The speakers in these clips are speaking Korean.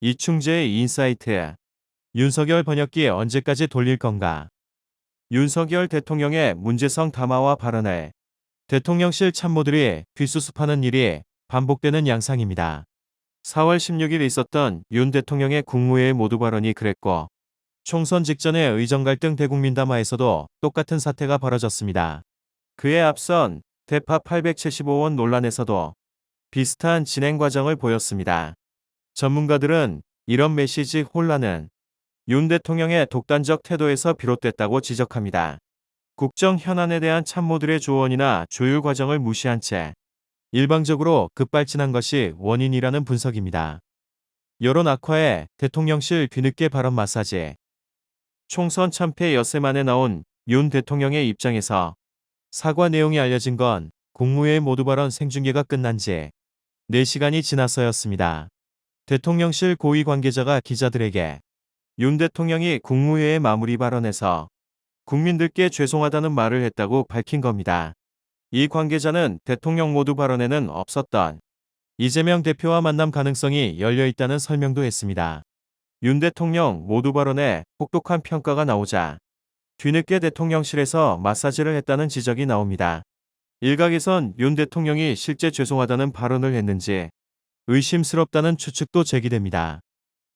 이충재의 인사이트. 윤석열 번역기 언제까지 돌릴 건가? 윤석열 대통령의 문제성 담화와 발언을 대통령실 참모들이 뒷수습하는 일이 반복되는 양상입니다. 4월 16일 있었던 윤 대통령의 국무회의 모두 발언이 그랬고, 총선 직전의 의정 갈등 대국민 담화에서도 똑같은 사태가 벌어졌습니다. 그에 앞선 대파 875원 논란에서도 비슷한 진행 과정을 보였습니다. 전문가들은 이런 메시지 혼란은 윤 대통령의 독단적 태도에서 비롯됐다고 지적합니다. 국정 현안에 대한 참모들의 조언이나 조율 과정을 무시한 채 일방적으로 급발진한 것이 원인이라는 분석입니다. 여론 악화에 대통령실 뒤늦게 발언 마사지. 총선 참패 엿새 만에 나온 윤 대통령의 입장에서 사과 내용이 알려진 건 국무회의 모두 발언 생중계가 끝난 지 4시간이 지나서였습니다. 대통령실 고위 관계자가 기자들에게 윤 대통령이 국무회의 마무리 발언에서 국민들께 죄송하다는 말을 했다고 밝힌 겁니다. 이 관계자는 대통령 모두 발언에는 없었던 이재명 대표와 만남 가능성이 열려있다는 설명도 했습니다. 윤 대통령 모두 발언에 혹독한 평가가 나오자 뒤늦게 대통령실에서 마사지를 했다는 지적이 나옵니다. 일각에선 윤 대통령이 실제 죄송하다는 발언을 했는지 의심스럽다는 추측도 제기됩니다.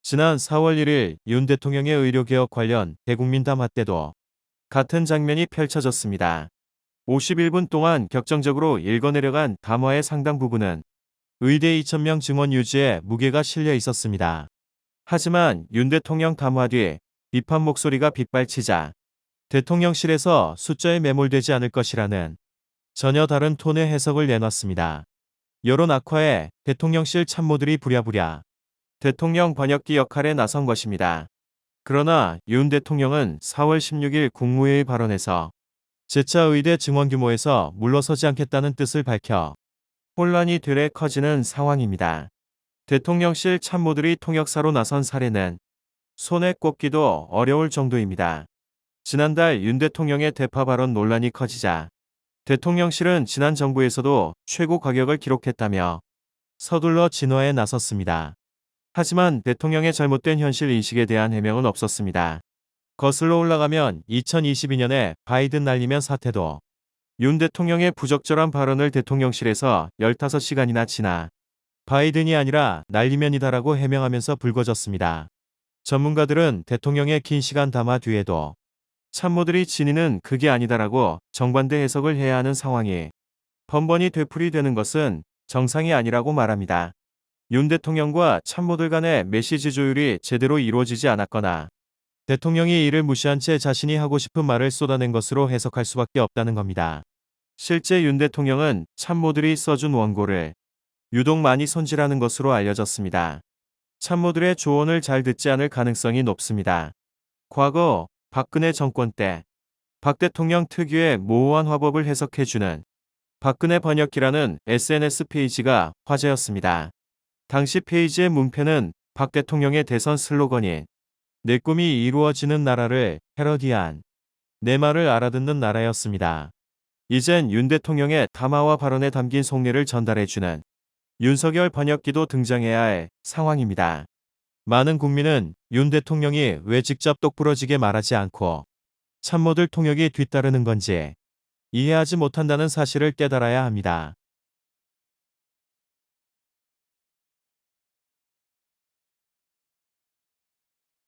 지난 4월 1일 윤 대통령의 의료개혁 관련 대국민 담화 때도 같은 장면이 펼쳐졌습니다. 51분 동안 격정적으로 읽어내려간 담화의 상당 부분은 의대 2,000명 증원 유지에 무게가 실려 있었습니다. 하지만 윤 대통령 담화 뒤 비판 목소리가 빗발치자 대통령실에서 숫자에 매몰되지 않을 것이라는 전혀 다른 톤의 해석을 내놨습니다. 여론 악화에 대통령실 참모들이 부랴부랴 대통령 번역기 역할에 나선 것입니다. 그러나 윤 대통령은 4월 16일 국무회의 발언에서 재차 의대 증원 규모에서 물러서지 않겠다는 뜻을 밝혀 혼란이 되레 커지는 상황입니다. 대통령실 참모들이 통역사로 나선 사례는 손에 꼽기도 어려울 정도입니다. 지난달 윤 대통령의 대파 발언 논란이 커지자 대통령실은 지난 정부에서도 최고 가격을 기록했다며 서둘러 진화에 나섰습니다. 하지만 대통령의 잘못된 현실 인식에 대한 해명은 없었습니다. 거슬러 올라가면 2022년에 바이든 날리면 사태도 윤 대통령의 부적절한 발언을 대통령실에서 15시간이나 지나 바이든이 아니라 날리면이다라고 해명하면서 불거졌습니다. 전문가들은 대통령의 긴 시간 담화 뒤에도 참모들이 진위는 그게 아니다라고 정반대 해석을 해야 하는 상황이 번번이 되풀이되는 것은 정상이 아니라고 말합니다. 윤 대통령과 참모들 간의 메시지 조율이 제대로 이루어지지 않았거나 대통령이 이를 무시한 채 자신이 하고 싶은 말을 쏟아낸 것으로 해석할 수밖에 없다는 겁니다. 실제 윤 대통령은 참모들이 써준 원고를 유독 많이 손질하는 것으로 알려졌습니다. 참모들의 조언을 잘 듣지 않을 가능성이 높습니다. 과거 박근혜 정권 때 박 대통령 특유의 모호한 화법을 해석해주는 박근혜 번역기라는 SNS 페이지가 화제였습니다. 당시 페이지의 문패는 박 대통령의 대선 슬로건인 내 꿈이 이루어지는 나라를 패러디한 내 말을 알아듣는 나라였습니다. 이젠 윤 대통령의 담화와 발언에 담긴 속내를 전달해주는 윤석열 번역기도 등장해야 할 상황입니다. 많은 국민은 윤 대통령이 왜 직접 똑부러지게 말하지 않고 참모들 통역이 뒤따르는 건지 이해하지 못한다는 사실을 깨달아야 합니다.